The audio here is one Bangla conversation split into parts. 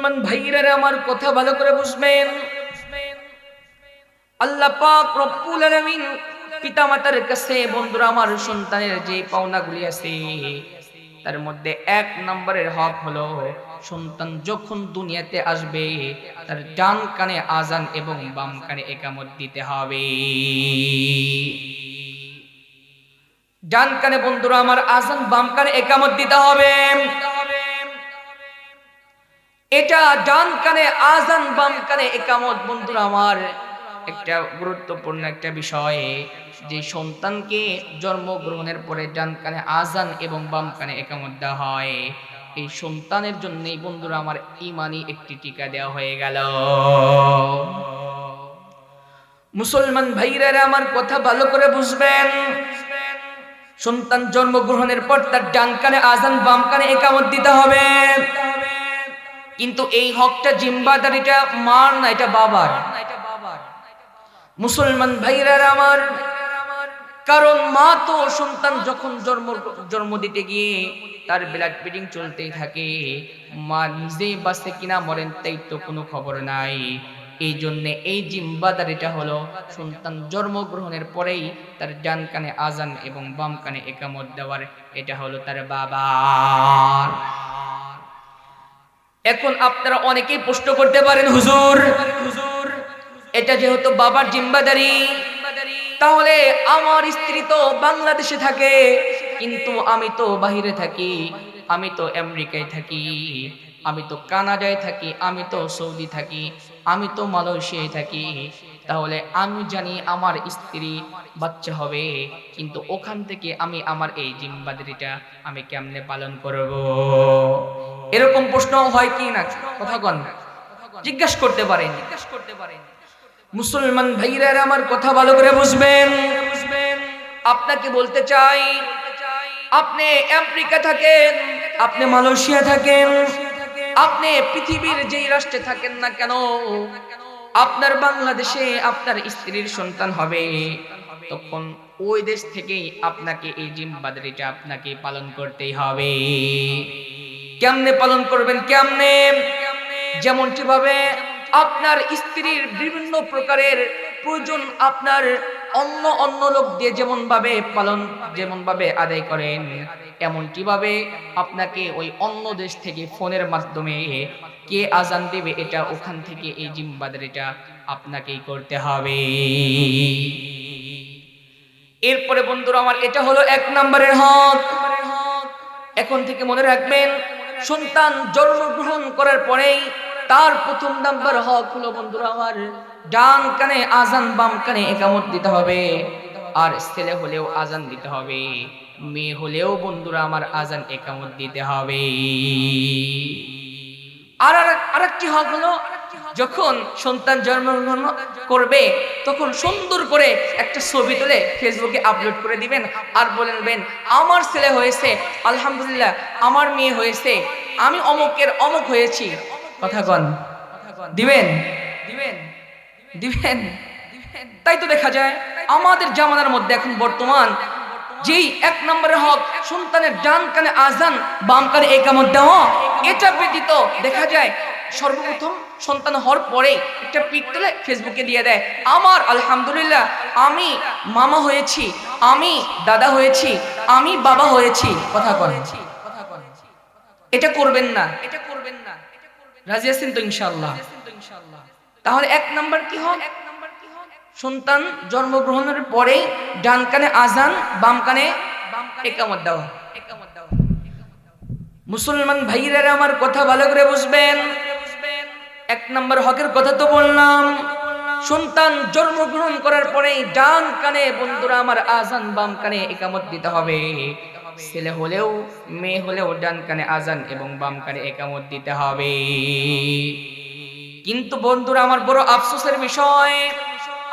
মুসলমান ভাইরা আমার কথা ভালো করে বুঝবেন। আল্লাহ পাক রব্বুল আলামিন পিতামাতার কাছে বন্ধুরা আমার সন্তানের যে পাওনাগুলি আছে তার মধ্যে এক নম্বরের হক হলো সন্তান যখন দুনিয়াতে আসবে তার ডান কানে আজান এবং বাম কানে ইকামত দিতে হবে। ডান কানে বন্ধুরা আমার আজান, বাম কানে ইকামত দিতে হবে। এটা ডান কানে আজান বাম কানে ইকামত বন্ধুরা আমার একটা গুরুত্বপূর্ণ একটা বিষয়। যে সন্তানকে জন্মগ্রহণের পরে ডান কানে আজান এবং বাম কানে ইকামত দেওয়া হয়, এই সন্তানের জন্যই বন্ধুরা আমার ঈমানি একটি টিকা দেওয়া হয়ে গেল। মুসলমান ভাইরা আমার কথা ভালো করে বুঝবেন। সন্তান জন্মগ্রহণের পর তার ডান কানে আজান বাম কানে ইকামত দিতে হবে, কিন্তু এই হকটা জিম্মাদারিটা মার না, এটা বাবার। মুসলমান ভাইরা আমার, কারণ মা তো সন্তান যখন জন্ম দিতে গিয়ে তার ব্লাড ফিডিং চলতেই থাকে, মা নিজেই বাঁচে কিনা মরেন তাই তো কোনো খবর নাই। এই জন্য এই জিম্মাদারিটা হলো সন্তান জন্মগ্রহণের পরেই তার ডান কানে আজান এবং বাম কানে ইকামত দেওয়ার, এটা হলো তার বাবার। এখন আপনারা অনেকেই প্রশ্ন করতে পারেন, হুজুর এটা যেহেতু বাবার জিম্মাদারি, তাহলে আমার স্ত্রী তো বাংলাদেশে থাকে কিন্তু আমি তো বাহিরে থাকি, আমি তো আমেরিকায় থাকি, আমি তো কানাডায় থাকি, আমি তো সৌদি থাকি, আমি তো মালয়েশিয়ায় থাকি, তাহলে আমি জানি আমার স্ত্রী বাচ্চা হবে, কিন্তু ওখান থেকে আমি আমার এই জিম্মাদারিটা আমি কেমনে পালন করব? এরকম প্রশ্ন হয় কি না? কথা কন, জিজ্ঞাসা করতে পারেন। মুসলমান ভাইরা আমার কথা ভালো করে বুঝবেন। আপনাকে বলতে চাই, আপনি আমেরিকা থাকেন, আপনি মালয়েশিয়া থাকেন, আপনি পৃথিবীর যেই রাষ্ট্রে থাকেন না কেন, আপনার বাংলাদেশে আপনার স্ত্রীর সন্তান হবে, তখন ওই দেশ থেকেই আপনাকে এই জিম্মাদারিটা আপনাকে পালন করতেই হবে। কেমনে পালন করবেন? কেমনে? যেমনটি ভাবে আপনার স্ত্রীর বিভিন্ন প্রকারের প্রয়োজন আপনার অন্য লোক দিয়ে যেমন ভাবে আদায় করেন, এমনটি ভাবে আপনাকে ওই অন্য দেশ থেকে ফোনের মাধ্যমে কে আজান দেবে, এটা ওখান থেকে এই জিম্মাদারিটা আপনাকেই করতে হবে। এরপরে বন্ধুরা আমার, এটা হলো এক নম্বরের হক। এখন থেকে মনে রাখবেন, সন্তান জন্মগ্রহণ করার পরেই তার প্রথম নাম্বার হক হলো বন্ধুরা আমার ডান কানে আজান বাম কানে ইকামত দিতে হবে। আর ছেলে হলেও আজান দিতে হবে, মেয়ে হলেও বন্ধুরা আমার আজান ইকামত দিতে হবে। আরেকটি হক হলো, যখন সন্তান জন্মগ্রহণ করবে তখন সুন্দর করে একটা ছবি তুলে ফেসবুকে আপলোড করে দিবেন আর বলবেন, আমার ছেলে হয়েছে, আলহামদুলিল্লাহ, আমার মেয়ে হয়েছে, আমি অমুকের অমুক হয়েছি। কথা কন, দিবেন? দিবেন? তাই তো দেখা যায় আমাদের জামানার মধ্যে এখন বর্তমান যেই এক নম্বরের হক সন্তানের ডান কানে আজান বাম কানে ইকামত দেওয়া, এটা ব্যতীত দেখা যায় সর্বপ্রথম সন্তান হওয়ার পরে একটা পিক তুলে ফেসবুকে দিয়ে দেয়, আমার আলহামদুলিল্লাহ, আমি মামা হয়েছি, আমি দাদা হয়েছি, আমি বাবা হয়েছি। কথা কন, এটা করবেন না। রাজি আছেন তো ইনশাআল্লাহ? তাহলে এক নাম্বার কি হক? সন্তান জন্মগ্রহণের পরে ডান কানে আজান বাম কানে ইকামত দেওয়া। মুসলমান ভাইরা আমার কথা ভালো করে বুঝবেন। এক নম্বর হকের কথা তো বললাম, সন্তান জন্মগ্রহণ করার পরে ডান কানে বন্ধুরা আমার আজান বাম কানে ইকামত দিতে হবে। ছেলে হলেও মেয়ে হলেও ডান কানে আজান এবং বাম কানে ইকামত দিতে হবে। কিন্তু বন্ধুরা আমার বড় আফসোসের বিষয়,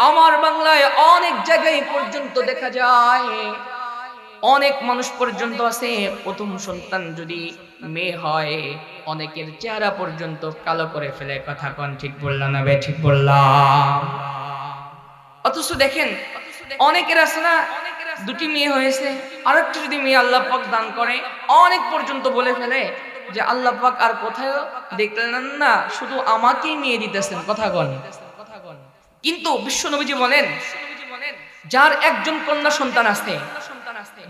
আমার বাংলায় অনেক জায়গায় পর্যন্ত দেখা যায়, অনেক মানুষ পর্যন্ত আছে, প্রথম সন্তান যদি মেয়ে হয় অনেকের চেহারা পর্যন্ত কালো করে ফেলে। কথা কোন ঠিক বললাম না? ঠিক বললাম। অথচ দেখেন অনেকের আছে না, দুটি মেয়ে হয়েছে, আরেকটা যদি মেয়ে আল্লাহ পাক দান করে, অনেক পর্যন্ত বলে ফেলে যে আল্লাহ পাক আর কোথায় দেখলেন না, শুধু আমাকেই মেয়ে দিতেছেন, কথা বল। কিন্তু বিশ্ব নবীজি বলেন, যার একজন কন্যা সন্তান আছে,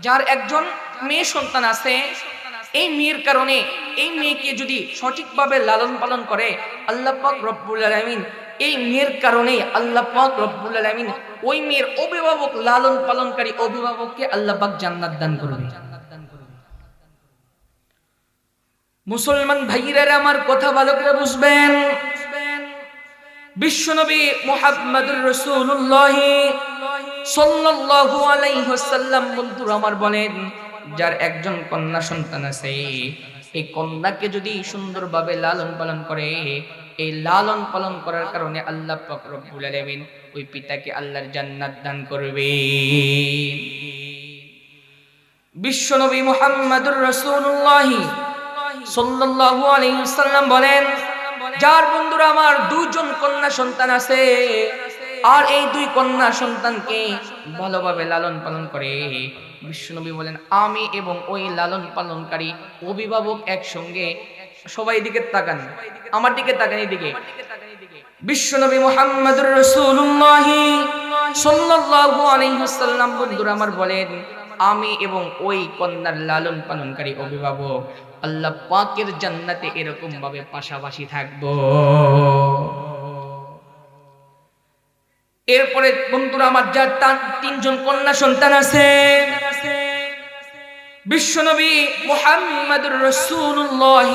যার একজন মেয়ে সন্তান আছে, এই মেয়ের কারণে এই মেয়েকে যদি সঠিকভাবে লালন পালন করে আল্লাহ পাক রব্বুল আলামিন, এই মেয়ের কারণে আল্লাহ পাক রব্বুল আলামিন ওই মেয়ের অভিভাবক, লালন পালনকারী অভিভাবককে আল্লাহ পাক জান্নাত দান করবে। মুসলমান ভাইরা আমার কথা ভালো করে বুঝবেন। বিশ্বনবী মুহাম্মদুর রাসূলুল্লাহ সাল্লাল্লাহু আলাইহি ওয়াসাল্লাম বন্ধুরা আমার বলেন, যার একজন কন্যা সন্তান আছে, এই কন্যাকে যদি সুন্দরভাবে লালন পালন করে, এই লালন পালন করার কারণে আল্লাহ পাক রব্বুল আলামিন ওই পিতাকে আল্লাহর জান্নাত দান করবে। বিশ্বনবী মুহাম্মদুর রাসূলুল্লাহ সাল্লাল্লাহু আলাইহি ওয়াসাল্লাম বলেন, যার বন্ধুরা আমার দুইজন কন্যা সন্তান আছে, আর এই দুই কন্যা সন্তানকে ভালোভাবে লালন পালন করে, বিশ্বনবী বলেন আমি এবং ওই লালন পালনকারী অভিভাবক একসঙ্গে, সবাই দিকে তাকান, আমার দিকে তাকান, এদিকে। বিশ্বনবী মুহাম্মদুর রাসূলুল্লাহ সাল্লাল্লাহু আলাইহি ওয়াসাল্লাম বন্ধুরা আমার বলেন, আমি এবং ওই কন্যার লালন পালনকারী অভিভাবক আল্লাহ পাকের জান্নাতে এরকম ভাবে পাশাপাশি থাকবো। এরপরে বন্ধুরা আমার, যার তিনজন কন্যা সন্তান আছে, বিশ্বনবী মুহাম্মদুর রাসূলুল্লাহ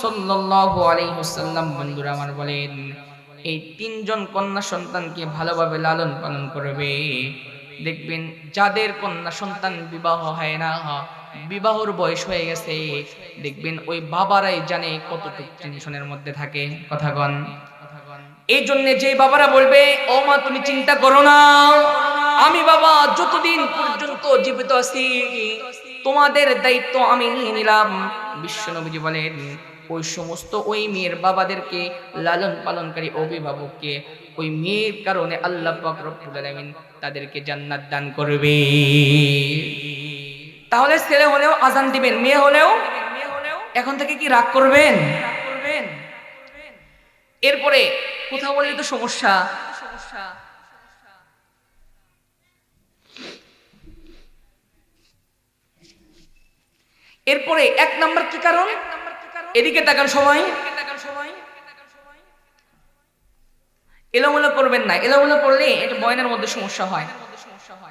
সাল্লাল্লাহু আলাইহি ওয়াসাল্লাম বন্ধুরা আমার বলেন, এই তিনজন কন্যা সন্তানকে ভালোভাবে লালন পালন করবে। দেখবেন যাদের কন্যা সন্তান বিবাহ হয় না, বিবাহর বয়স হয়ে গেছে, দেখবেন ওই বাবারাই জানে কতটুকু টেনশনের মধ্যে থাকে, কথা বল। এই জন্য যে বাবারা বলবে, ও মা তুমি চিন্তা করো না, আমি বাবা যতদিন পর্যন্ত জীবিত আছি তোমাদের দায়িত্ব আমি নিয়ে নিলাম। বিশ্বনবীজি বলেন, ওই সমস্ত ওই মেয়ের বাবাদেরকে, লালন পালনকারী অভিভাবককে, ওই মেয়ের কারণে আল্লাহ পাক রব্বুল আলামিন তাদেরকে জান্নাত দান করবে। তাহলে ছেলে হলেও আজান দিবেন, মেয়ে হলেও এখন থেকে কি রাগ করবেন? এরপরে কোথাও বললে তো সমস্যা। এরপরে এক নাম্বার কি কারণ, এদিকে তাকান সবাই, এলোমেলো করবেন না, এলোমেলো করলে এটা বয়নের মধ্যে সমস্যা হয়।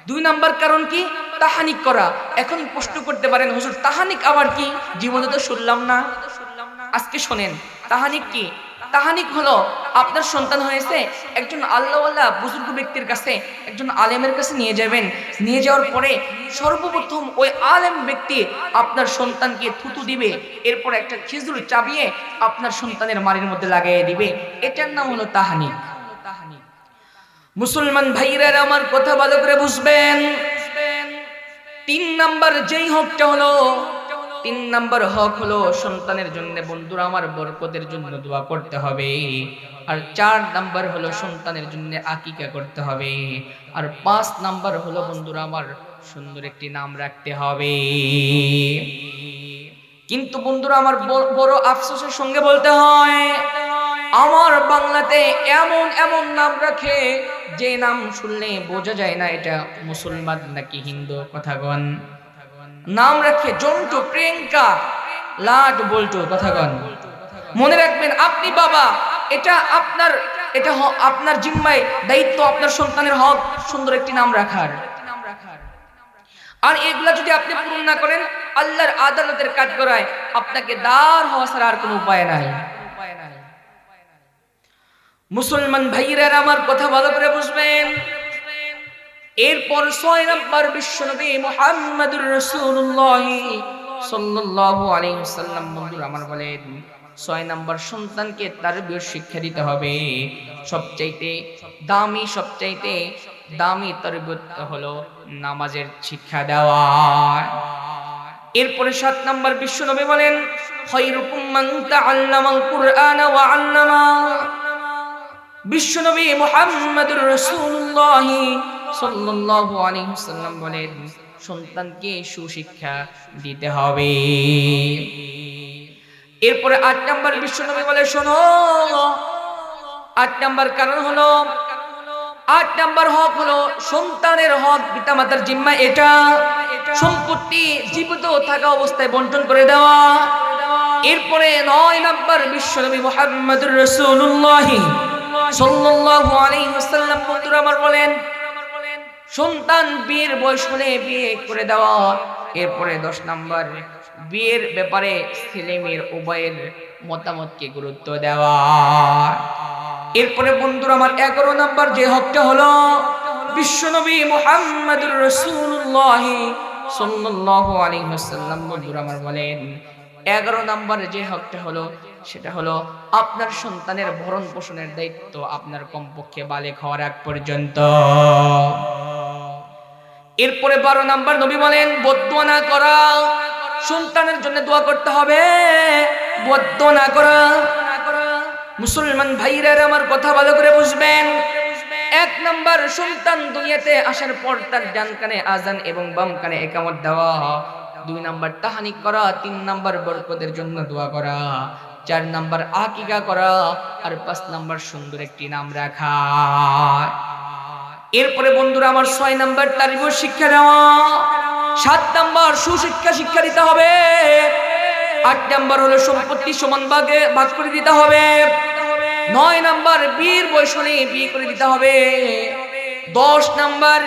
দুই নাম্বার কারণ কি, তাহানিক করা। এখন প্রশ্ন করতে পারেন, হুজুর তাহানিক আবার কি? জীবনে তো শুনলাম না। আজকে শোনেন তাহানিক কি। তাহানিক হলো, আপনার সন্তান হয়েছে, একজন আল্লাহওয়ালা বুজুর্গ ব্যক্তির কাছে, একজন আলেমের কাছে নিয়ে যাবেন। নিয়ে যাওয়ার পরে সর্বপ্রথম ওই আলেম ব্যক্তি আপনার সন্তানকে থুতু দিবে, এরপর একটা খেজুর চাবিয়ে আপনার সন্তানের মাড়ির মধ্যে লাগাইয়ে দিবে। এটার নাম হলো তাহানিক। মুসলমান ভাইরা আমার কথা ভালো করে বুঝবেন। তিন নাম্বার যেই হকটা হলো, তিন নাম্বার হক হলো সন্তানের জন্য বন্ধুরা আমার বরকতের জন্য দোয়া করতে হবে। আর চার নাম্বার হলো সন্তানের জন্য আকিকা করতে হবে। আর পাঁচ নাম্বার হলো বন্ধুরা আমার সুন্দর একটি নাম রাখতে হবে। কিন্তু বন্ধুরা আমার বড় আফসোসের সঙ্গে বলতে হয়, আমার বাংলাতে এমন এমন নাম রাখে যে নাম শুনলে বোঝা যায় না এটা মুসলমান নাকি হিন্দু, কথা গণ। নাম রাখে জন্টু, প্রিয়াঙ্কা, লাট, বল্টু, কথা গণ। মনে রাখবেন আপনি বাবা, এটা আপনার জিম্মায় দায়িত্ব, আপনার সন্তানের হক সুন্দর একটি নাম রাখার। আর এগুলা যদি আপনি পূরণ না করেন, আল্লাহর আদালতের কাজ করায় আপনাকে দাঁড় হওয়া ছাড়া আর কোনো উপায় নাই। মুসলমান ভাইরা আমার কথা ভালো করে বুঝবেন। এরপর 6 নম্বর বিশ্বনবী মুহাম্মদুর রাসূলুল্লাহ সাল্লাল্লাহু আলাইহি ওয়াসাল্লাম বন্ধুরা আমার বলেন, 6 নম্বর সন্তানকে তারবিয়ত শিক্ষা দিতে হবে। সবচাইতে দামি তারবিয়ত হলো নামাজের শিক্ষা দেওয়া। এরপরে 7 নম্বর বিশ্বনবী বলেন, খায়রুকুম মান তাআল্লামাল কুরআন ওয়া আল্লামা। বিশ্বনবী মুহাম্মদুর রাসূলুল্লাহ সাল্লাল্লাহু আলাইহি ওয়াসাল্লাম বলেন, সন্তানকে সুশিক্ষা দিতে হবে। এরপরে 8 নাম্বার বিশ্বনবী বলে, শোনো 8 নাম্বার কারণ হলো, 8 নাম্বার হক হলো সন্তানের হক পিতামাতার জিম্মা, এটা সম্পত্তি জীবিত থাকা অবস্থায় বন্টন করে দেওয়া। এরপরে 9 নাম্বার বিশ্বনবী মুহাম্মদুর রাসূলুল্লাহ সাল্লাল্লাহু আলাইহি ওয়াসাল্লাম বন্ধুরা আমার বলেন, সন্তান বিয়ের বয়স হলে বিয়ে করে দেওয়া। এরপরে 10 নাম্বার বিয়ের ব্যাপারে ছেলে মেয়ের উভয়ের মতামতকে গুরুত্ব দেওয়া। এরপরে বন্ধুরা আমার 11 নাম্বার যে হকটা হলো বিশ্বনবী মুহাম্মদুর রাসূলুল্লাহ সাল্লাল্লাহু আলাইহি ওয়াসাল্লাম বন্ধুরা আমার বলেন, 11 নাম্বার যে হকটা হলো সেটা হলো আপনার সন্তানের ভরণ পোষণের দায়িত্ব আপনার কমপক্ষে বালেগ হওয়ার আগ পর্যন্ত। এরপরে 12 নাম্বার নবী বলেন বদদুয়া না করা, সন্তানের জন্য দোয়া করতে হবে, বদদুয়া না করা। মুসলমান ভাইরা আমার কথা ভালো করে বুঝবেন। 1 নাম্বার সন্তান দুনিয়াতে আসার পর তার ডান কানে আজান এবং বাম কানে ইকামত দেওয়া। 2 নাম্বার তাহনিক করা। 3 নাম্বার বরকতের জন্য দোয়া করা। 4 নাম্বার আকিকা করা। আর 5 নাম্বার সুন্দর একটি নাম রাখা। এরপরে বন্ধুরা আমার 6 নাম্বার তারিফ শিক্ষা দেওয়া। 7 নাম্বার সুশিক্ষা শিক্ষা দিতে হবে। 8 নাম্বার হলো সম্পত্তি সমান ভাগে ভাগ করে দিতে হবে। 9 নাম্বার বিয়ের বয়স হলে বিয়ে করে দিতে হবে। 10 নাম্বার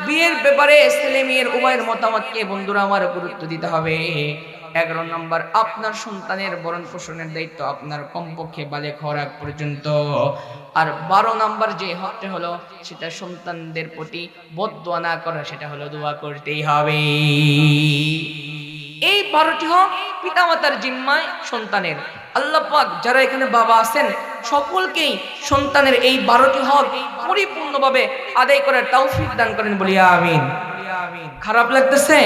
বিয়ের ব্যাপারে ছেলে মেয়ের উভয়ের মতামতকে বন্ধুরা আমার গুরুত্ব দিতে হবে। 11 নাম্বার আপনার সন্তানের ভরণ পোষণের দায়িত্ব আপনার কমপক্ষে বালেগ হওয়ার আগ পর্যন্ত। আর 12 নাম্বার যে হকটা হলো সেটা সন্তানদের প্রতি বদদুয়া না করা, সেটা হলো দোয়া করতেই হবে। এই 12টি হক পিতামাতার জিম্মায় সন্তানের। আল্লাহ পাক যারা এখানে বাবা আছেন সকলকেই সন্তানের এই 12টি হক পরিপূর্ণভাবে আদায় করার তৌফিক দান করেন, বলি আমিন। খারাপ লাগতেছে?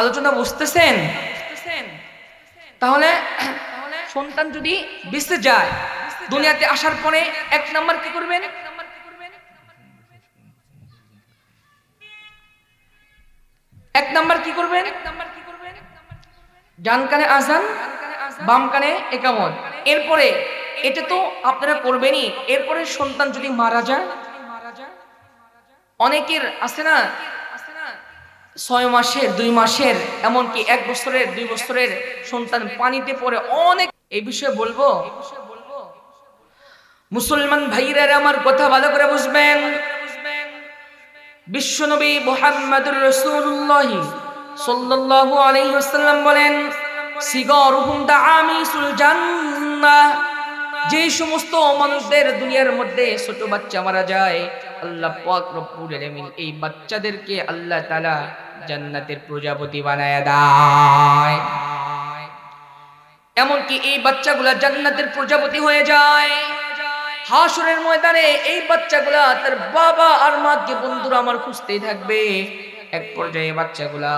আলোচনা বুঝতেছেন? তাহলে সন্তান যদি বেঁচে যায় দুনিয়াতে আসার পরে 1 নাম্বার কি করবেন? 1 নাম্বার কি করবেন? ডান কানে আজান, বাম কানে ইকামত। এরপরে এটা তো আপনারা করবেনই। এরপরে সন্তান যদি মারা যায়, অনেকের আছে না 6 মাসের, 2 মাসের, এমনকি 1 বছরের, 2 বছরের সন্তান পানিতে পড়ে। অনেক এই বিষয়ে বলবো। মুসলমান ভাইরা আমার কথা ভালো করে বুঝবেন। বিশ্বনবী মুহাম্মদুর রাসূলুল্লাহ সাল্লাল্লাহু আলাইহি ওয়াসাল্লাম বলেন, সিগারুহুম দাআমিসুল জান্নাহ। যে সমস্ত মানুষদের দুনিয়ার মধ্যে ছোট বাচ্চা মারা যায়, আল্লাহ পাক রব্বুল আলামিন এই বাচ্চাদেরকে আল্লাহ তাআলা জান্নাতের প্রজাপতি বানায় দেয়। এমনকি এই বাচ্চাগুলা জান্নাতের প্রজাপতি হয়ে যায়। হাসরের ময়দানে এই বাচ্চাগুলা তার বাবা আর মাকে বন্ধুরা আমার খুঁজতেই থাকবে। এক পর্যায়ে বাচ্চাগুলা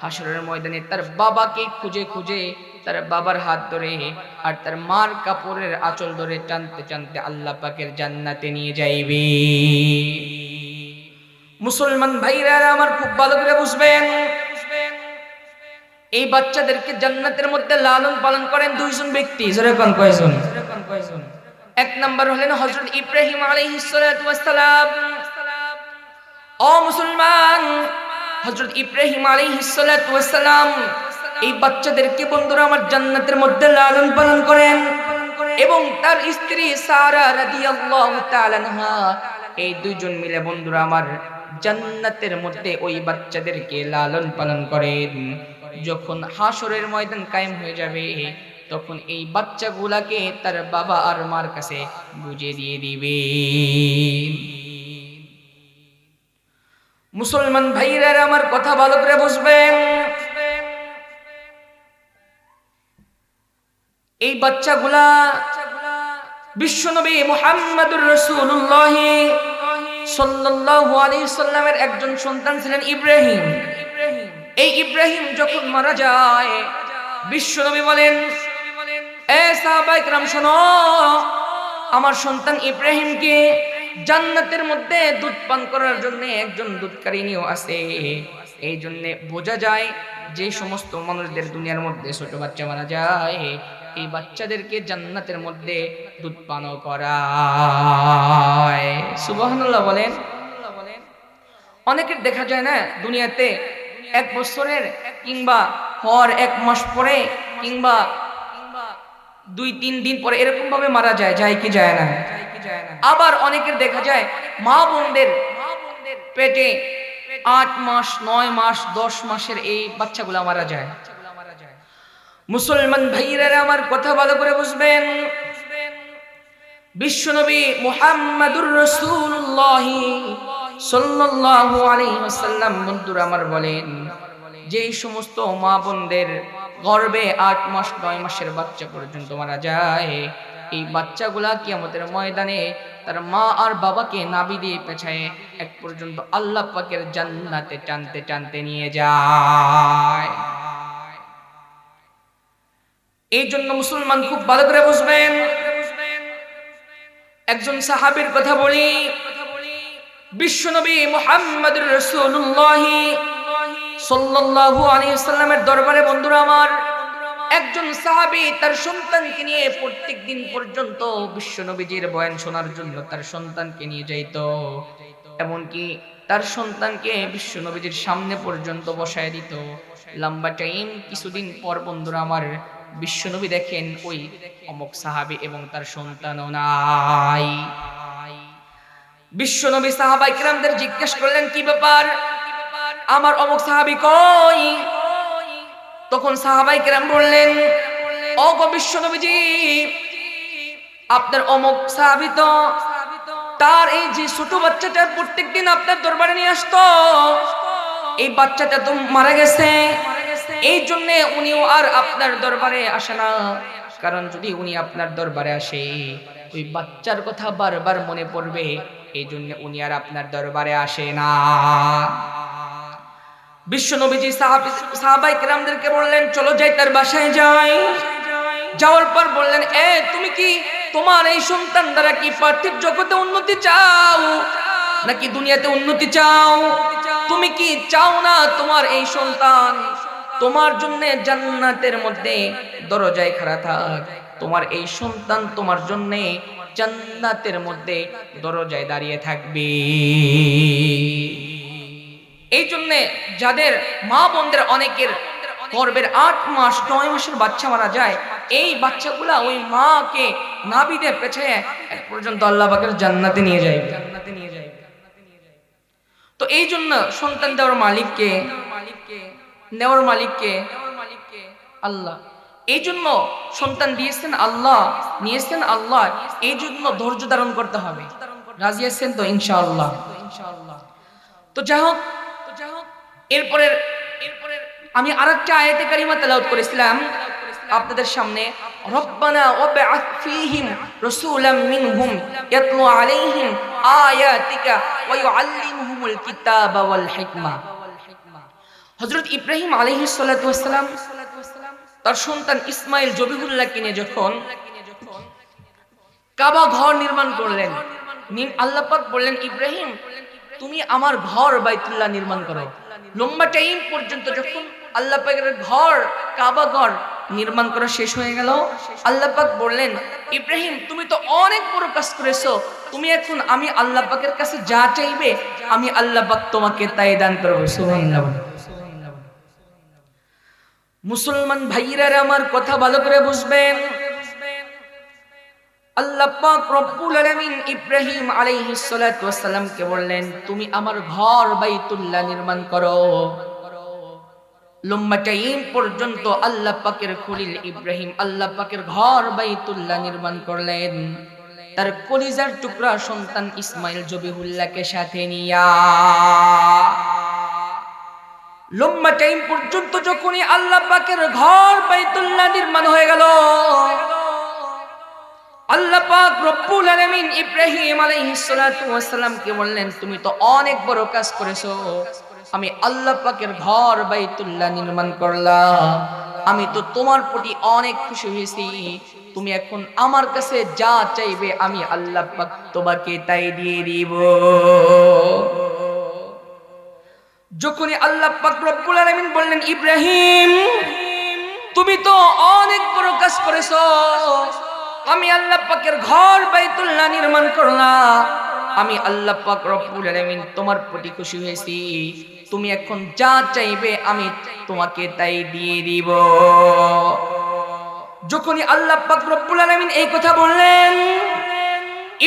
হাসরের ময়দানে তার বাবাকে খুঁজে খুঁজে তার বাবার হাত ধরে আর তার মার কাপড়ের আঁচল ধরে টানতে টানতে আল্লাহ পাকের জান্নাতে নিয়ে যাইবে। মুসলমান ভাইরা আমার খুব ভালো করে বুঝবেন, এই বাচ্চাদেরকে জান্নাতের মধ্যে লালন পালন করেন 2 জন ব্যক্তি। জোরে কোন কয়জন? 1 নাম্বার হলেন হযরত ইব্রাহিম আলাইহিস সালাতু ওয়াস সালাম। ও মুসলমান, হযরত ইব্রাহিম আলাইহিস সালাতু ওয়াস সালাম এই বাচ্চাদেরকে বন্ধুরা আমার জান্নাতের মধ্যে লালন পালন করেন এবং তার স্ত্রী সারা রাদিয়াল্লাহু তাআলা আনহা এই 2 জন মিলে বন্ধুরা আমার জান্নাতের মধ্যে ওই বাচ্চাদেরকে লালন পালন করেন। যখন হাসরের ময়দান কায়েম হয়ে যাবে তখন এই বাচ্চাগুলাকে তার বাবা আর মার কাছে বুঝিয়ে দিয়ে দিবে। মুসলমান ভাইরা আমার কথা ভালো করে বুঝবেন, এই বাচ্চাগুলা বিশ্বনবী মুহাম্মদুর রাসূলুল্লাহ সাল্লাল্লাহু আলাইহি সাল্লামের একজন সন্তান ছিলেন ইব্রাহিম। এই ইব্রাহিম যখন মারা যায় বিশ্বনবী বলেন, এ সাহাবায়ে কেরাম শোনো, আমার সন্তান ইব্রাহিমকে জান্নাতের মধ্যে দুধ পান করার জন্য একজন দুধকারিনীও আছে। এই জন্য বোঝা যায় যে সমস্ত মানুষদের দুনিয়ার মধ্যে ছোট বাচ্চা মারা যায়, এই বাচ্চাদেরকে জান্নাতের মধ্যে দুধ পান করায়। সুবহানাল্লাহ বলেন। অনেকের দেখা যায় না দুনিয়াতে 1 বছরের কিংবা হওয়ার 1 মাস পরে কিংবা 2-3 দিন পরে এরকম ভাবে মারা যায়, যায় কি যায় না? আবার অনেকের দেখা যায় মা বোনদের পেটে 8 মাস 9 মাস 10 মাসের এই বাচ্চাগুলা মারা যায়। মুসলমান ভাইয়েরা আমার কথা ভালো করে বুঝবেন, বিশ্বনবী মুহাম্মাদুর রাসূলুল্লাহ সাল্লাল্লাহু আলাইহি ওয়াসাল্লাম বন্ধুরা আমার বলেন, যেই সমস্ত মা বোনদের গর্ভে 8 মাস 9 মাসের বাচ্চা পর্যন্ত মারা যায়, এই বাচ্চাগুলা কিয়ামতের ময়দানে তার মা আর বাবাকে নাভি দিয়ে পেছায় এক পর্যন্ত আল্লাহ পাকের জান্নাতে টানতে টানতে নিয়ে যায়। এই জন্য মুসলমান খুব ভালো করে বুঝবেন। একজন সাহাবীর কথা বলি, বিশ্বনবী মুহাম্মদুর রাসূলুল্লাহ সাল্লাল্লাহু আলাইহি ওয়াসাল্লামের দরবারে বন্ধুরা আমার একজন সাহাবী তার সন্তানকে নিয়ে প্রত্যেক দিন পর্যন্ত বিশ্বনবীজির বয়ান শোনার জন্য তার সন্তানকে নিয়ে যাইত। এমনকি তার সন্তানকে বিশ্বনবীজির সামনে পর্যন্ত বসায় দিত। লম্বা টাইম কিছুদিন পর বন্ধুরা আমার বিশ্বনবী দেখেন ওই অমুক সাহাবী এবং তার সন্তানও নাই। বিশ্বনবী সাহাবায়ে কিরামদের জিজ্ঞেস করলেন, কি ব্যাপার, আমার অমুক সাহাবী কই? তখন সাহাবায়ে কিরাম বললেন, ও গো বিশ্বনবীজি, আপনার অমুক সাহাবী তো তার এই যে ছোট বাচ্চাটা প্রত্যেকদিন আপনার দরবারে নিয়ে আসতো, এই বাচ্চাটা তো মারা গেছে, এই জন্য উনিও আর আপনার দরবারে আসে না। কারণ যদি উনি আপনার দরবারে আসে ওই বাচ্চার কথা বারবার মনে পড়বে, এই জন্য উনি আর আপনার দরবারে আসে না। বিশ্বনবীজি সাহাবায়ে কিরামদেরকে বললেন, চলো যাই তার বাসায় যাই। যাওয়ার পর বললেন, তুমি কি তোমার এই সন্তান দ্বারা কি পার্থিব জগতে উন্নতি চাও নাকি দুনিয়াতে উন্নতি চাও? তুমি কি চাও না তোমার এই সন্তান তোমার জন্য জান্নাতের মধ্যে দরজায় খাড়া থাক? তোমার এই সন্তান তোমার জন্য জান্নাতের মধ্যে দরজায় দাঁড়িয়ে থাকবে। এই জন্য যাদের মা বোনদের অনেকের গর্ভের 8 মাস 9 মাসের বাচ্চা মারা যায়, এই বাচ্চাগুলা ওই মাকে নাভিতে পেছায় এক পর্যন্ত আল্লাহ পাকের জান্নাতে নিয়ে যায়। তো এই জন্য সন্তান দেওয়ার মালিককে, নেওয়ার মালিককে আল্লাহ। এই জন্য সন্তান দিয়েছেন আল্লাহ, নিয়েছেন আল্লাহ। এই জন্য ধৈর্য ধারণ করতে হবে। রাজি আছেন তো ইনশাআল্লাহ? তো যাই হোক, এরপরে আমি আরেকটা আয়াতে কারিমা তেলাওয়াত করেছিলাম আপনাদের সামনে, রব্বানা ওয়াবআথ ফীহিম রাসূলাম মিনহুম ইয়াতলু আলাইহিম আয়াতিকা ওয়া ইউআল্লিমুহুমুল কিতাবা ওয়াল হিকমা। হযরত ইব্রাহিম আলাইহিস সালাতু ওয়াস সালাম তার সন্তান ইসমাইল জবিহুল্লাহকে নিয়ে যখন কাবা ঘর নির্মাণ করলেন, আল্লাহ পাক বললেন, ইব্রাহিম তুমি আমার ঘর বাইতুল্লাহ নির্মাণ করো। লম্বা টাইম পর্যন্ত যখন আল্লাহ পাকের ঘর কাবা ঘর নির্মাণ করা শেষ হয়ে গেল, আল্লাহ পাক বললেন, ইব্রাহিম তুমি তো অনেক বড় কাজ করেছো, তুমি এখন আমি আল্লাহ পাকের কাছে যা চাইবে আমি আল্লাহ পাক তোমাকে তাই দান করব। সুবহানাল্লাহ। মুসলমান ভাইরা আমার কথা ভালো করে বুঝবেন, আল্লাহ পাক রব্বুল আলামিন ইব্রাহিম আলাইহিস সালাতু ওয়াস সালামকে বললেন, তুমি আমার ঘর বাইতুল্লাহ নির্মাণ করো। লম্বা টাইম পর্যন্ত আল্লাহ পাকের খলিল ইব্রাহিম আল্লাহ পাকের ঘর বাইতুল্লাহ নির্মাণ করলেন, তার কলিজার টুকরা সন্তান ইসমাইল জবিহুল্লাহকে সাথে নিয়া। লম্বা টাইম পর্যন্ত যখনই আল্লাহ পাকের ঘর বাইতুল্লাহ নির্মাণ হয়ে গেল, আল্লাহ পাক রব্বুল আলামিন ইব্রাহিম আলাইহিস সালাতু ওয়াস সালামকে বললেন, তুমি তো অনেক বড় কাজ করেছো, আমি আল্লাহ পাকের ঘর বাইতুল্লাহ নির্মাণ করলাম, আমি তো তোমার প্রতি অনেক খুশি হয়েছি, তুমি এখন আমার কাছে যা চাইবে আমি আল্লাহ পাক তোমাকে তাই দিয়ে দিব। যখনই আল্লাহ পাক রব্বুল আলামিন বললেন ইব্রাহিম তুমি তো অনেক বড় কাজ করেছো, আমি আল্লাহ পাকের ঘর বাইতুল্লাহ নির্মাণ করলাম, আমি আল্লাহ পাক রব্বুল আলামিন তোমার প্রতি খুশি হয়েছি, তুমি এখন যা চাইবে আমি তোমাকে তাই দিয়ে দিব। যখনই আল্লাহ পাক রব্বুল আলামিন এই কথা বললেন,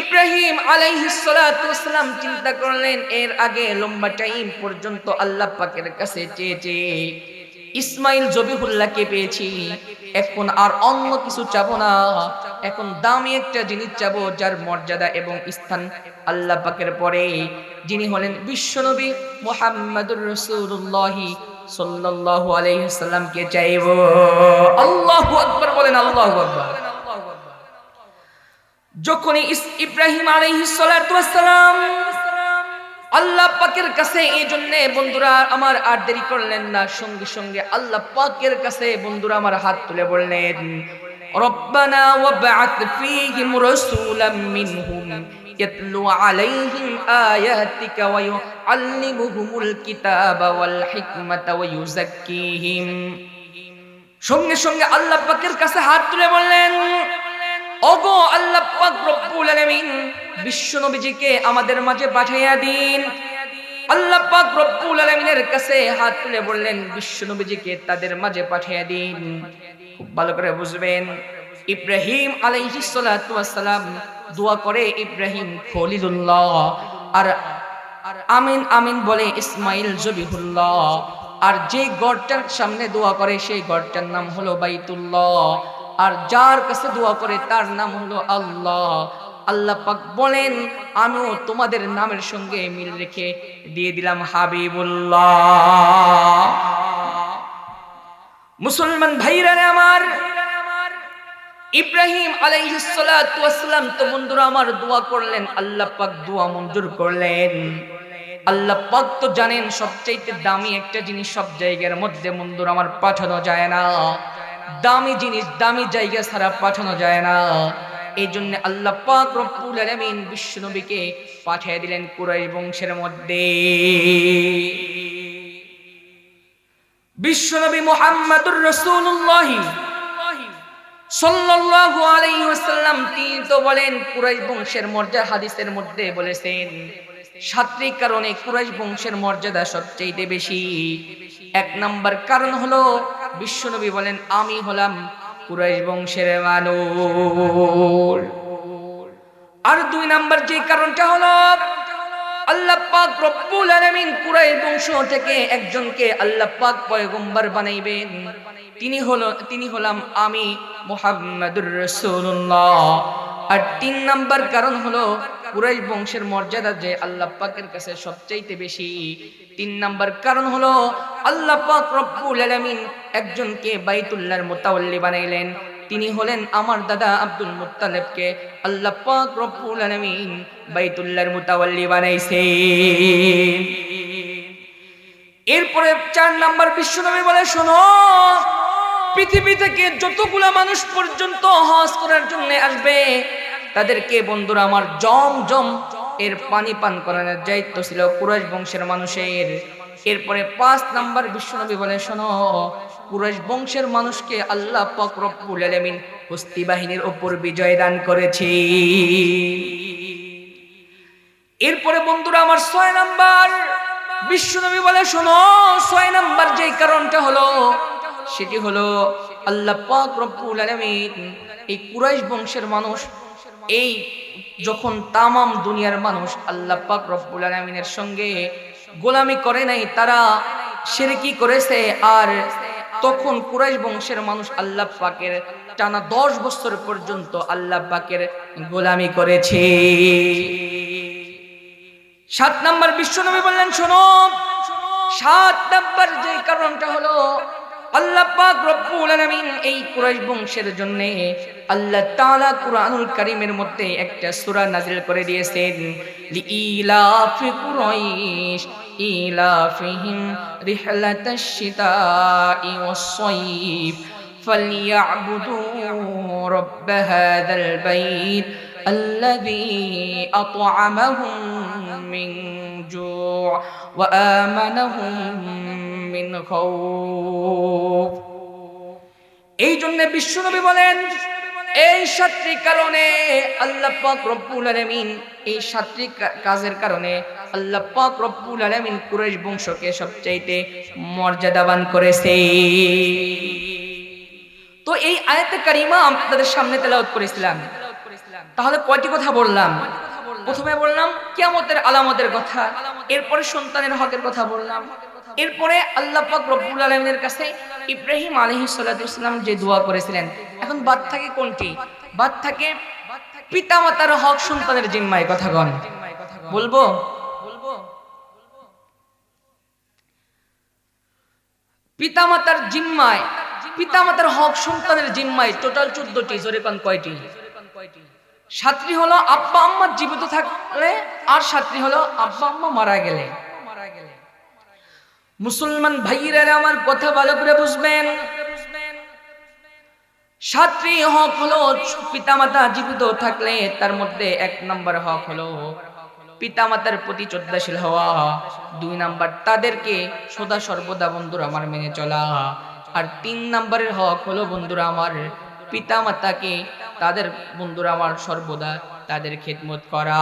ইব্রাহিম আলাইহিস সালাতু ওয়াস সালাম চিন্তা করলেন এর আগে লম্বা টাইম পর্যন্ত আল্লাহ পাকের কাছে চেয়েছে ইসমাইল জবিহুল্লাহকে পেয়েছি, এখন আর অন্য কিছু চাবো না, এখন দামি একটা জিনিস চাবো যার মর্যাদা এবং স্থান আল্লাহ পাকের পরে, যিনি হলেন বিশ্বনবী মুহাম্মদুর রাসূলুল্লাহ সাল্লাল্লাহু আলাইহি ওয়াসাল্লামকে চাইবো। আল্লাহু আকবার বলেন, আল্লাহু আকবার। যখনই ইব্রাহিম আলাইহিস সালাতু ওয়াস সালাম আল্লাহ পাকের কাছে, এই জন্য বন্ধুরা আমার আর দেরি করলেন না, সঙ্গে সঙ্গে আল্লাহ পাকের কাছে বন্ধুরা আমার হাত তুলে বললেন রব্বানা ওয়াবআত ফীহিম রাসূলাম মিনহুম ইয়াতলু আলাইহিম আয়াতিকা ওয়া ইউআল্লিমুহুমুল কিতাবা ওয়াল হিকমাতা ওয়া ইউযাক্কিহিম। সঙ্গে সঙ্গে আল্লাহ পাকের কাছে হাত তুলে বললেন ওগো আল্লাহ পাক রব্বুল আলামিন বিশ্ব নবীজিকে আমাদের মাঝে পাঠাইয়া দিন। আল্লাহ পাক রব্বুল আলামিনের কাছে হাত তুলে বললেন বিশ্ব নবীজিকে তাদের মাঝে পাঠাইয়া দিন। খুব ভালো করে বুঝবেন, ইব্রাহিম আলাইহিস সালাতু ওয়াস সালাম দোয়া করে ইব্রাহিম খলিলুল্লাহ, আর আমিন আমিন বলে ইসমাইল জবিহুল্লাহ, আর যে গড়টার সামনে দোয়া করে সেই গড়টার নাম হলো বাইতুল্লাহ, আর যার কাছে দোয়া করে তার নাম হলো আল্লাহ। আল্লাহ পাক বলেন আমিও তোমাদের নামের সঙ্গে মিল রেখে দিয়ে দিলাম হাবিবুল্লাহ। মুসলমান ভাইরা আমার, ইব্রাহিম আলাইহিস সালাতু ওয়াস সালাম তো বন্ধুরা আমার দোয়া করলেন, আল্লাহ পাক দোয়া মঞ্জুর করলেন। আল্লাহ পাক তো জানেন সবচাইতে দামি একটা জিনিস সব জায়গার মধ্যে বন্ধুরা আমার পাঠানো যায় না, দামি জিনিস দামি জায়গা ছাড়া পাঠানো যায় না। এই জন্য আল্লাহ পাক রব্বুল আলামিন বিশ্ব নবীকে পাঠিয়ে দিলেন কুরাইশ বংশের মধ্যে। বিশ্ব নবী মুহাম্মদুর রাসূলুল্লাহ সাল্লাল্লাহু আলাইহি ওয়াসাল্লাম তিনি তো বলেন কুরাইশ বংশের মর্যাদা হাদিসের মধ্যে বলেছেন সাতটি কারণে কুরাইশ বংশের মর্যাদা সবচেয়ে বেশি। এক নাম্বার কারণ হলো বিশ্বনবী বলেন আমি হলাম কুরাইশ বংশের মানুষ। আর দুই নাম্বার যে কারণটা হলো আল্লাহ পাক রব্বুল আলামিন কুরাইশ বংশ থেকে একজনকে আল্লাহ পাক পয়গম্বর বানাইবেন, তিনি হলাম আমি মুহাম্মদুর রাসূলুল্লাহ। আর তিন নাম্বার কারণ হলো কুরাইশ বংশের মর্যাদা যে আল্লাহ পাকের কাছে সবচেয়ে বেশি। তিন নাম্বার কারণ হলো আল্লাহ পাক রব্বুল আলামিন একজনকে বাইতুল্লাহর মুতাওয়াল্লি বানাইলেন, তিনি হলেন আমার দাদা আব্দুল মুত্তালিবকে আল্লাহ পাক রব্বুল আলামিন বাইতুল্লাহর মুতাওয়াল্লি বানাইছে। এরপরে চার নাম্বার বিশ্বনবী বলে শোনো, পৃথিবী থেকে যতগুলা মানুষ পর্যন্ত হজ করার জন্য আসবে তাদেরকে বন্ধুরা আমার জমজম এর পানি পান করানোর দায়িত্ব ছিল কুরাইশ বংশের মানুষের। এরপরে পাঁচ নাম্বার বিশ্বনবী বলে শোনো, কুরাইশ বংশের মানুষকে আল্লাহ পাক রব্বুল আলামিন হস্তি বাহিনীর উপর বিজয় দান করেছে। এরপরে বন্ধুরা আমার ছয় নাম্বার বিশ্বনবী বলে শোনো, ছয় নাম্বার যে কারণটা হলো সেটি হলো আল্লাহ পাক রব্বুল আলামিন এই কুরাইশ বংশের মানুষ এই যখন তামাম দুনিয়ার মানুষ আল্লাহ পাক রব্বুল আলামিনের সঙ্গে গোলামি করে নাই, তারা শিরকি করেছে, আর তখন কুরাইশ বংশের মানুষ আল্লাহ পাকের টানা 10 বছর পর্যন্ত আল্লাহ পাকের গোলামি করেছে। 7 নাম্বার বিশ্বনবী বললেন শোনো, 7 নাম্বার যে কারণটা হলো আল্লাহ পাক রব্বুল আলামিন এই কুরাইশ বংশের জন্য আল্লাহ তাআলা কুরআনুল কারীমের মধ্যে একটা সূরা নাযিল করে দিয়েছেন, লিইলাফি কুরাইশ ইলাফিহিম রিহলাতাশ শিতাই ওয়াস-সাইফ ফালইয়াবুদু রাব্ব হাযাল বাইত আল্লাযী আত'আমাহুম মিন জু' ওয়া আমানাহুম মিন খাউফ। এই জন্য বিশ্বনবী বলেন এই সাতটি কারণে আল্লাহ পাক রব্বুল আলামিন, এই সাতটি কাজের কারণে আল্লাহ পাক রব্বুল আলামিন কুরাইশ বংশকে সবচাইতে মর্যাদাবান করেছে। তো এই আয়াতে কারিমা আপনাদের সামনে তেলাওয়াত করেছিলাম। তাহলে কয়টি কথা বললাম? প্রথমে বললাম কিয়ামতের আলামতের কথা, এরপরে সন্তানের হকের কথা বললাম, এরপরে আল্লাহ পাক রব্বুল আলামিনের কাছে ইব্রাহিম আলাইহিস সালাতু ওয়াসসালাম যে দোয়া করেছিলেন। এখন বাদ থাকে কোনটি? বাদ থাকে পিতামাতার হক সন্তানের জিম্মায়। কথাগণ বলবো? পিতামাতার জিম্মায়, পিতামাতার হক সন্তানের জিম্মায় টোটাল 14টি। জোরে কোন কয়টি? 7টি হলো আব্বা আম্মা জীবিত থাকলে, আর 7টি হলো আব্বা আম্মা মারা গেলে। মুসলমান ভাইয়েরা আমার কথা ভালো করে বুঝবেন। 7টি হক হলো পিতামাতা জীবিত থাকলে, তার মধ্যে 1 নম্বর হক হলো পিতামাতার প্রতি শ্রদ্ধাশীল হওয়া, 2 নাম্বার তাদেরকে সদা সর্বদা বন্ধুরা আমার মেনে চলা, আর 3 নম্বরের হক হলো বন্ধুরা আমার পিতামাতাকে তাদের বন্ধুরা আমার সর্বদা তাদের খেদমত করা।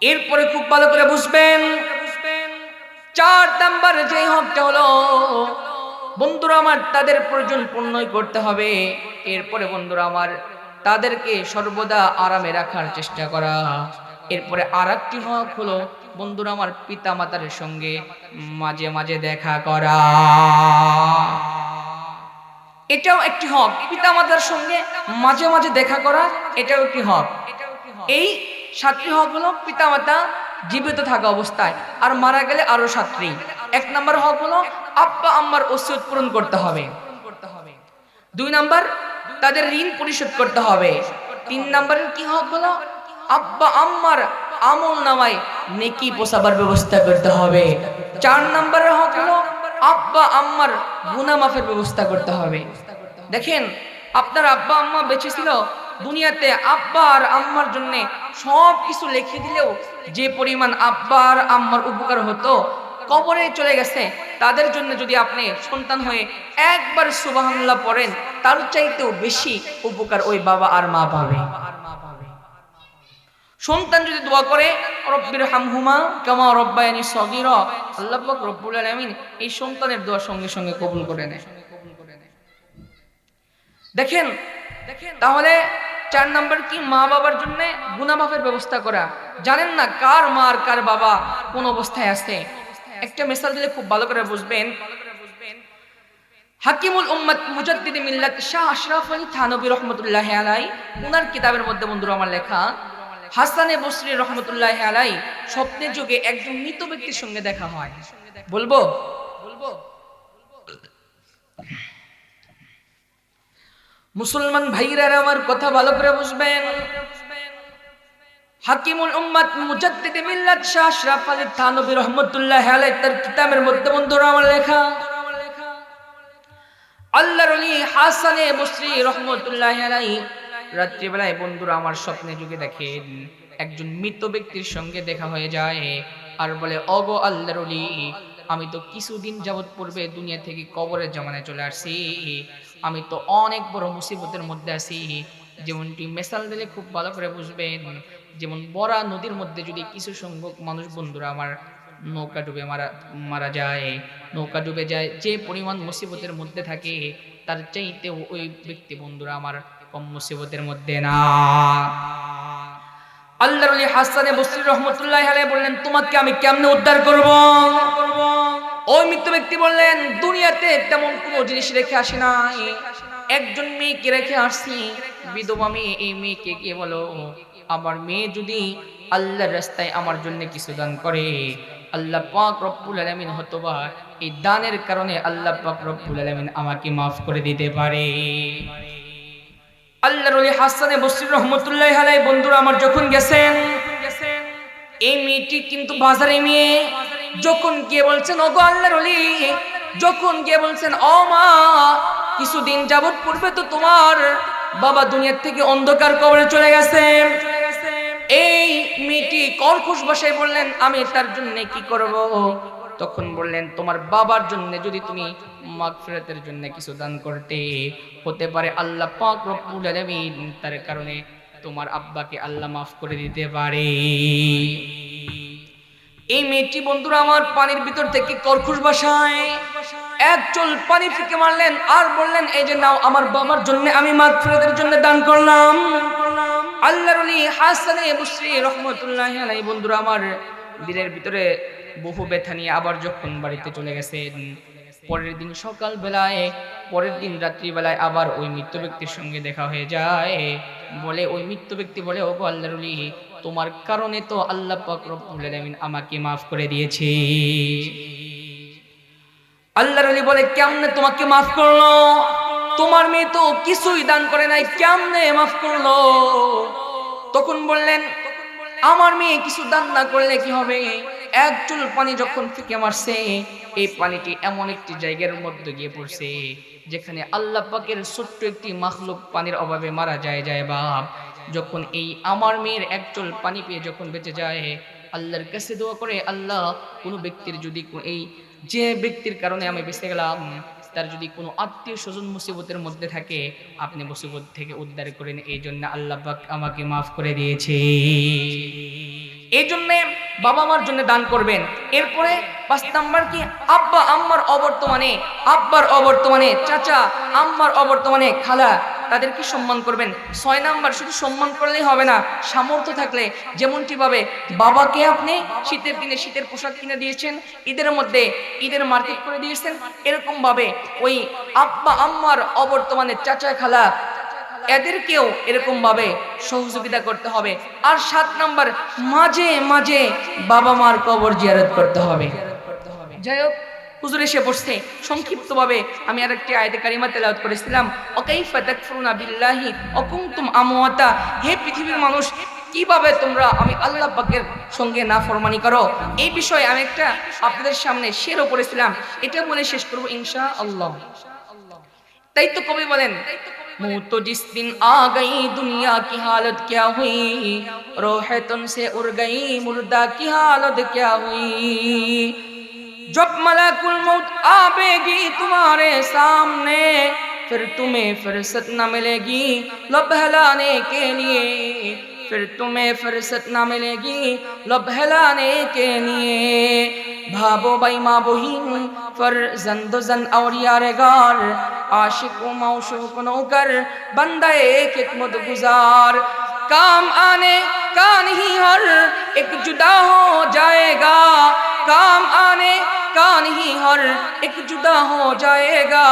এরপরে খুব ভালো করে বুঝবেন 4 নাম্বার যে হকটা হলো বন্ধুরা আমার তাদের প্রয়োজন পূর্ণই করতে হবে। এরপরে বন্ধুরা আমার তাদেরকে সর্বদা আরামে রাখার চেষ্টা করা। এরপরে আরেকটি হক হলো বন্ধুরা আমার পিতামাতার সঙ্গে মাঝে মাঝে দেখা করা। এটাও একটি হক, পিতামাতার সঙ্গে মাঝে মাঝে দেখা করা, এটাও একটি হক। এই 7টি হক হলো পিতামাতা জীবিত থাকা অবস্থায়, আর মারা গেলে আরো 7টি। 1 নম্বর হক হলো আব্বা আম্মার ওসিয়ত পূরণ করতে হবে। 2 নাম্বার তাদের ঋণ পরিশোধ করতে হবে। 3 নম্বরের কি হক হলো আব্বা আম্মার আমল নামায় নেকি পোষাবার ব্যবস্থা করতে হবে। 4 নম্বরের হক হলো আব্বা আম্মার গুনাহ মাফের ব্যবস্থা করতে হবে। দেখেন আপনার আব্বা আম্মা বেঁচে ছিল দুনিয়াতে, আব্বা আর আম্মার জন্য সব কিছু লিখে দিলেও যে পরিমাণ আব্বা আর আম্মার উপকার হতো, কবরে চলে গেছে তাদের জন্য যদি আপনি সন্তান হয়ে একবার সুবহানাল্লাহ পড়েন, তার চাইতেও বেশি উপকার ওই বাবা আর মা পাবে। সন্তান যদি দোয়া করে রব্বির হামহুমা কামা রব্বায়ানি সগীরা, আল্লাহ পাক রব্বুল আলামিন এই সন্তানের দোয়া সঙ্গে সঙ্গে কবুল করে নেয়। দেখেন তাহলে 4 নাম্বার কি? মা বাবার জন্য গুনাহ মাফের ব্যবস্থা করা। জানেন না কার মা আর কার বাবা কোন অবস্থায় আছে? একটা মিসাল দিলে খুব ভালো করে বুঝবেন। হাকিমুল উম্মাত মুজাদ্দিদ মিল্লাত শাহ আশরাফ আলী থানভী রহমাতুল্লাহি আলাইহি ওনার কিতাবের মধ্যে বন্ধুরা আমার লেখা, হাসানে বসরি রহমাতুল্লাহি আলাইহি স্বপ্নের যুগে একজন মৃত ব্যক্তির সঙ্গে দেখা হয়। বলবো? মুসলমান ভাইরা আমার কথা ভালো করে বুঝবেন। হাকিমুল উম্মাত মুজাদ্দিদ মিল্লাত শাহ আশরাফ আলী থানভী রহমাতুল্লাহি আলাইহি তার কিতাবের মধ্যে বন্ধুরা আমার লেখা, আল্লাহর ওলি হাসানে বসরি রহমাতুল্লাহি আলাইহি রাত্রিবেলায় বন্ধুরা আমার স্বপ্নে যুগে দেখেন একজন মৃত ব্যক্তির সঙ্গে দেখা হয়ে যায়, আর বলে ওগো আল্লাহর ওলি, আমি তো কিছুদিন যাবত পূর্বে দুনিয়া থেকে কবরের জামানায় চলে আসছি, আমি তো অনেক বড় মুসিবতের মধ্যে আছি। যেমনটি মেসাল দিলে খুব ভালো করে বুঝবেন, যেমন বড়া নদীর মধ্যে যদি কিছু সংখ্যক মানুষ বন্ধুরা আমার নৌকা ডুবে মারা যায়, নৌকা ডুবে যায়, যে পরিমাণ মুসিবতের মধ্যে থাকে তার চাইতে ওই ব্যক্তি বন্ধুরা আমার কম মুসিবতের মধ্যে না। আল্লাহর ওলি হাসানে বসরি রহমাতুল্লাহি আলাইহি বললেন তোমাকে আমি কেমনে উদ্ধার করব? ওই মৃত ব্যক্তি বললেন দুনিয়াতে তেমন কোনো জিনিস রেখে আসি নাই, একজন মেয়েকে রেখে আসছি, বিধবা মেয়ে। এই মেয়েকে গিয়ে বলো আমার মেয়ে যদি আল্লাহর রাস্তায় আমার জন্য কিছু দান করে, আল্লাহ পাক রব্বুল আলামিন হতবা এই দানের কারণে আল্লাহ পাক রব্বুল আলামিন আমাকে মাফ করে দিতে পারে। আল্লাহর ওলি হাসানে বসরি রহমাতুল্লাহি আলাইহি বন্ধুরা আমার যখন গেছেন, এই মেয়েটি কিন্তু বাজারে মেয়ে, যখন গিয়ে বলছেন ওগো আল্লাহর ওলি, যখন গিয়ে বলছেন ও মা, কিছুদিন যাবত পূর্বে তো তোমার বাবা দুনিয়ার থেকে অন্ধকার কবরে চলে গেছে, এই মেয়েটি কর্কশ ভাষায় বললেন, আমি তার জন্য কি করব? তখন বললেন, তোমার বাবার জন্য যদি তুমি মাগফিরাতের জন্য কিছু দান করতে, হতে পারে আল্লাহ পাক রব্বুল আলামিন তার কারণে তোমার আব্বাকে আল্লাহ মাফ করে দিতে পারে। এই মেয়েটি বন্ধুরা আমার পানির ভিতর থেকে কর্কশ ভাষায় এক চুল পানি ফিকে মারলেন আর বললেন, এই যে নাও, আমার বাবার জন্য আমি মাগফিরাতের জন্য দান করলাম। আল্লাহর ওলি হাসান বসরি রাহমাতুল্লাহি আলাইহি বন্ধুরা আমার দিলের ভিতরে বহু ব্যথা নিয়ে আবার যখন বাড়িতে চলে গেছেন, পরের দিন সকাল বেলায়, পরের দিন রাত্রি বেলায় আবার ওই মৃত ব্যক্তির সঙ্গে দেখা হয়ে যায়। বলে ওই মৃত ব্যক্তি বলে, ওগো আল্লাহর ওলি, তোমার কারণে তো আল্লাহ পাক রব্বুল আলামিন আমাকে মাফ করে দিয়েছে। আল্লাহর ওলি বলে, কেমনে তোমাকে মাফ করলো? তোমার মেয়ে তো কিছুই দান করে নাই, কেমনে মাফ করলো? তখন বললেন, আমার মেয়ে কিছু দান না করলে কি হবে? এক চুল পানি যখন ফিকে মারছে, এই পানিটি এমন একটি জায়গার মধ্যে গিয়ে পড়ছে যেখানে আল্লাহ পাকের ছোট্ট একটি মাখলুক পানির অভাবে মারা যায় বাপ। যখন এই আমার মেয়ের এক চুল পানি পেয়ে যখন বেঁচে যায়, আল্লাহর কাছে দোয়া করে, আল্লাহ কোনো ব্যক্তির যদি এই যে ব্যক্তির কারণে আমি বেঁচে গেলাম, তার যদি কোনো আত্মীয় স্বজন মুসিবতের মধ্যে থাকে, আপনি মুসিবত থেকে উদ্ধার করেন, এই জন্য আল্লাহ পাক আমাকে মাফ করে দিয়েছে। এই জন্যে বাবা মার জন্য দান করবেন। এরপরে 5 নাম্বার কি? আব্বা আম্মার অবর্তমানে, আব্বার অবর্তমানে চাচা, আম্মার অবর্তমানে খালা, তাদেরকে সম্মান করবেন। 6 নাম্বার, শুধু সম্মান করলেই হবে না, সামর্থ্য থাকলে, যেমনটি ভাবে বাবাকে আপনি শীতের দিনে শীতের পোশাক কিনে দিয়েছেন, ঈদের মধ্যে ঈদের মার্কেট করে দিয়েছেন, এরকম ভাবে ওই আব্বা আম্মার অবর্তমানে চাচা খালা এদেরকেও এরকম ভাবে সহযোগিতা করতে হবে। আর 7 নাম্বার, মাঝে মাঝে বাবা মার কবর জিয়ারত করতে হবে। যাই হোক, হুজুর এসে বসছে, সংক্ষিপ্তভাবে আমি আরেকটি আয়াতে কারিমা তেলাওয়াত করেছিলাম, ওয়াকাইফা তাকফুরুনা বিল্লাহি ওয়া কুনতুম আমওয়াতা। হে পৃথিবীর মানুষ, কিভাবে তোমরা আমি আল্লাহ পাকের সঙ্গে নাফরমানি করো? এই বিষয়ে আমি একটা আপনাদের সামনে শেরও করেছিলাম, এটা বলে শেষ করব ইনশাআল্লাহ। তাই তো কবি বলেন, मुँह तो जिस दिन आ गई दुनिया की हालत क्या हुई, रूह तुमसे उड़ गई मुर्दा की हालत क्या हुई। जब मलकुल मौत आवेगी तुम्हारे सामने, फिर तुम्हें फुर्सत न मिलेगी लब बहलाने के लिए, फिर तुम्हें फुर्सत न मिलेगी लब बहलाने के लिए। भाबो भाई माँ बहिन फरजंद जन और यारगार, आशिक व मौशूक नौकर बंदा एक खिदमत गुजार। काम आने का नहीं हर एक जुदा हो जाएगा, काम आने का नहीं हर एक जुदा हो जाएगा,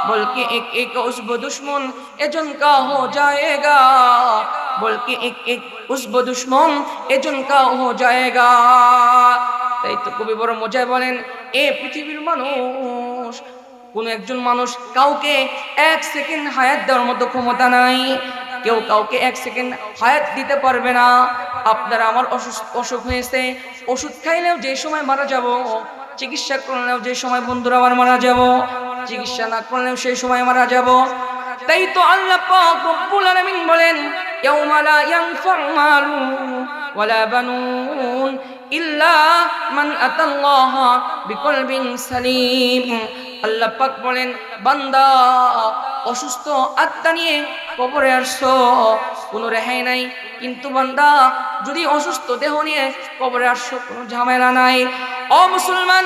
बल्कि एक एक उसब दुश्मन एजन का हो जाएगा, बल्कि एक एक उसब दुश्मन एजन का हो जाएगा। তাই তো কবি বড় মজায় বলেন, এ পৃথিবীর মানুষ, কোন একজন মানুষ কাউকে 1 সেকেন্ড হায়াত দেওয়ার মতো ক্ষমতা নাই, কেউ কাউকে 1 সেকেন্ড হায়াত দিতে পারবে না। আপনার আমার অসুখ হয়েছে, ওষুধ খাইলেও যে সময় মারা যাব, চিকিৎসা করলেও যে সময় বন্ধুরা আবার মারা যাব, চিকিৎসা না করলেও সেই সময় মারা যাব। তাই তো আল্লাহ পাক রব্বুল আলামিন বলেন, ইয়াউমা লা ইয়ানফাউ মালু ওয়ালা বানুন ইল্লা মান আতাল্লাহা বিকলবিন সালিম। আল্লাহ পাক বলেন, বান্দা অসুস্থ আত্মা নিয়ে কবরে আসছো, কোনো রেহাই নাই, কিন্তু বান্দা যদি অসুস্থ দেহ নিয়ে কবরে আসছো, কোনো ঝামেলা নাই। ও মুসলমান,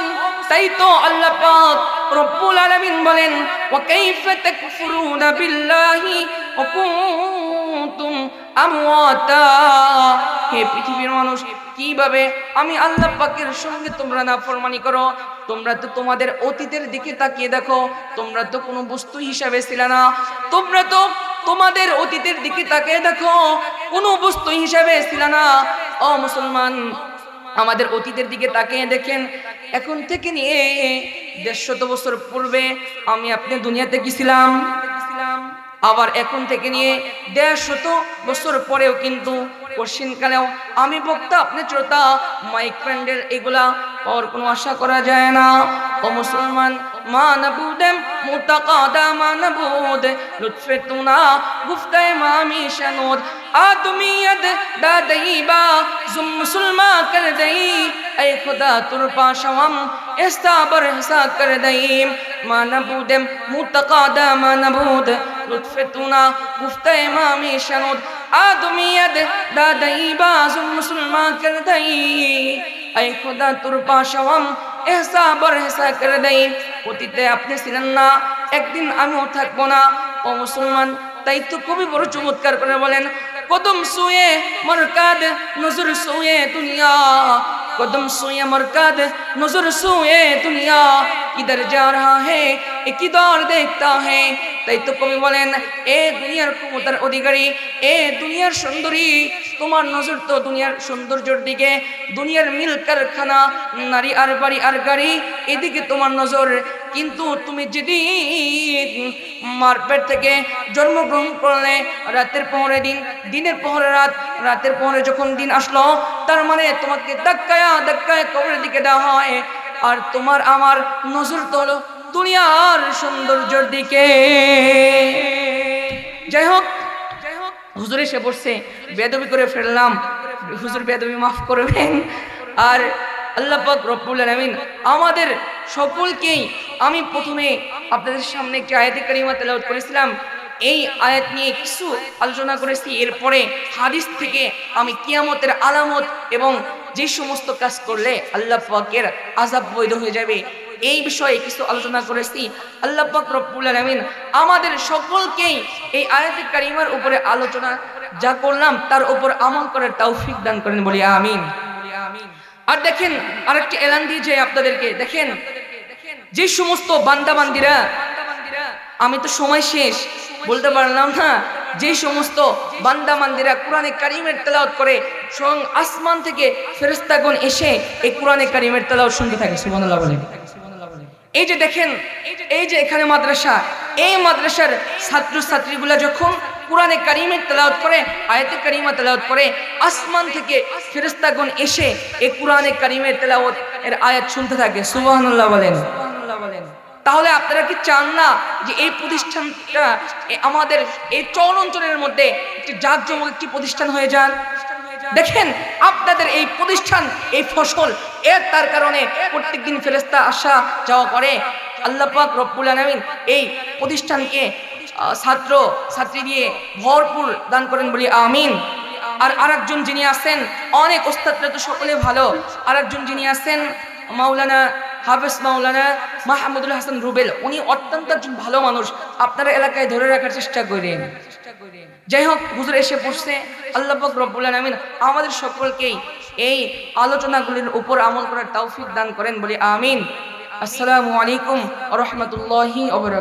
তাই তো আল্লাহ পাক রব্বুল আলামিন বলেন, ওয়া কাইফা তাকফুরুনা বিল্লাহি ওয়া কুনতুম আমওয়াতা। হে পৃথিবীর মানুষ, কিভাবে আমি আল্লাহ পাকের সঙ্গে তোমরা নাফরমানি করো? তোমরা তো তোমাদের অতীতের দিকে তাকিয়ে দেখো, তোমরা তো কোনো বস্তু হিসাবে ছিলে না, তোমরা তো তোমাদের অতীতের দিকে তাকিয়ে দেখো, কোনো বস্তু হিসাবে ছিলে না। ও মুসলমান, আমাদের অতীতের দিকে তাকিয়ে দেখেন, এখন থেকে নিয়ে 150 বছর পূর্বে আমি আপনি দুনিয়াতে কি ছিলাম, আবার এখন থেকে নিয়ে 150 বছর পরেও কিন্তু কোশ্চিনকালেও আমি বক্তা, আপনি শ্রোতা, মাইক ব্যান্ডের এগুলা পাওয়ার কোনো আশা করা যায় না। ও মুসলমান, মা নাবুদেম मुतकादा मानबूद लुत्फ़े तुना गुफ्ते मामी शनूद आदमियत दादईबा जुम मुसलमा कर दई ऐ खुदा तुरपा शवम इस्ताबर हिसा कर दई मानबूद मुतकादा मानबूद लुत्फ़े तुना गुफ्ते मामी शनूद आदमियत दादईबा जुम मुसलमा कर दई ऐ खुदा तुरपा शवम এহসা বরহসা করে দেই অতীতে আপনি ছিলেন না একদিন আমিও থাকবো না ও মুসলমান তাই তো খুবই বড় চমৎকার করে বলেন কদম সুয়ে মরকাদ নজর সুয়ে দুনিয়া कदम सोए मरकद नजर सोए दुनिया किधर जा रहा है एक दौर देखता है তাই তো কবি বলেন এ দুনিয়ার ক্ষমতার অধিকারী এ দুনিয়ার সুন্দরী তোমার নজর তো দুনিয়ার সৌন্দর্যের দিকে দুনিয়ার মিল কারখানা নারী আর বাড়ি আর গাড়ি এদিকে তোমার নজর কিন্তু তুমি যেদিন মার পেট থেকে জন্মগ্রহণ করলে রাতের প্রহরে দিন দিনের প্রহরে রাত রাতের প্রহরে যখন দিন আসলো তার মানে তোমাকে ধাক্কায় ধাক্কায় কবরের দিকে দেওয়া হয় আর তোমার আমার নজর তো হলো দুনিয়ার সৌন্দর্যের দিকে যাই হোক হুজুর এসে বসছে বেয়াদবি করে ফেললাম হুজুর বেয়াদবি মাফ করবেন আর আল্লাহ পাক রব্বুল আলামিন আমাদের সকলকেই আমি প্রথমে আপনাদের সামনে একটি আয়াতে কারিমা তেলাওয়াত করেছিলাম এই আয়াত নিয়ে কিছু আলোচনা করেছি এরপরে হাদিস থেকে আমি কিয়ামতের আলামত এবং যে সমস্ত কাজ করলে আল্লাহ পাকের আযাব বৈধ হয়ে যাবে এই বিষয়ে কিছু আলোচনা করেছি আল্লাহ পাক রব্বুল আলামিন আমাদের সকলকেই এই আয়াতে কারিমার উপরে আলোচনা যা করলাম তার উপর আমল করার তৌফিক দান করেন বলি আমিন আর দেখেন আরেকটি এলান দিয়েছে আপনাদেরকে দেখেন যে সমস্ত বান্দা বান্দিরা আমি তো সময় শেষ বলতে পারলাম না যে সমস্ত বান্দা বান্দিরা কোরআনে কারিমের তেলাওয়াত করে স্বয়ং আসমান থেকে ফেরেশতাগণ এসে এই কোরআনে কারিমের তেলাওয়াত শুনতে থাকে সুবহানাল্লাহ বলেন এই যে দেখেন এই যে এখানে মাদ্রাসা এই মাদ্রাসার ছাত্র ছাত্রীগুলা যখন কোরআনে কারিমের তেলাওয়াত করে আয়াতে কারিমা তেলাওয়াত করে আসমান থেকে ফেরেশতাগণ এসে এই কোরআনে কারিমের তেলাওয়াত এর আয়াত শুনতে থাকে সুবহানাল্লাহ বলেন তাহলে আপনারা কি চান না যে এই প্রতিষ্ঠানটা আমাদের এই চর অঞ্চলের মধ্যে একটি জাঁকজমক একটি প্রতিষ্ঠান হয়ে যান দেখেন আপনাদের এই প্রতিষ্ঠান এই ফসল এর তার কারণে প্রত্যেকদিন ফেরেশতা আসা যাওয়া করে আল্লাহ পাক রব্বুল আলামিন এই প্রতিষ্ঠানকে ছাত্র ছাত্রী দিয়ে ভরপুর দান করেন বলি আমিন আর আরেকজন যিনি আছেন অনেক ওস্তাদরা তো সকলে ভালো আরেকজন যিনি আছেন মাওলানা হাফেজ মাওলানা মাহমুদুল হাসান রুবেল উনি অত্যন্ত একজন ভালো মানুষ আপনারা এলাকায় ধরে রাখার চেষ্টা করেন যাই হোক হুজুর এসে পড়ছে আল্লাহ পাক রব্বুল আলামিন আমাদের সকলকেই এই আলোচনাগুলির উপর আমল করার তৌফিক দান করেন বলি আমিন আসসালামু আলাইকুম ওয়া রাহমাতুল্লাহি ওয়া বারাকাতুহু।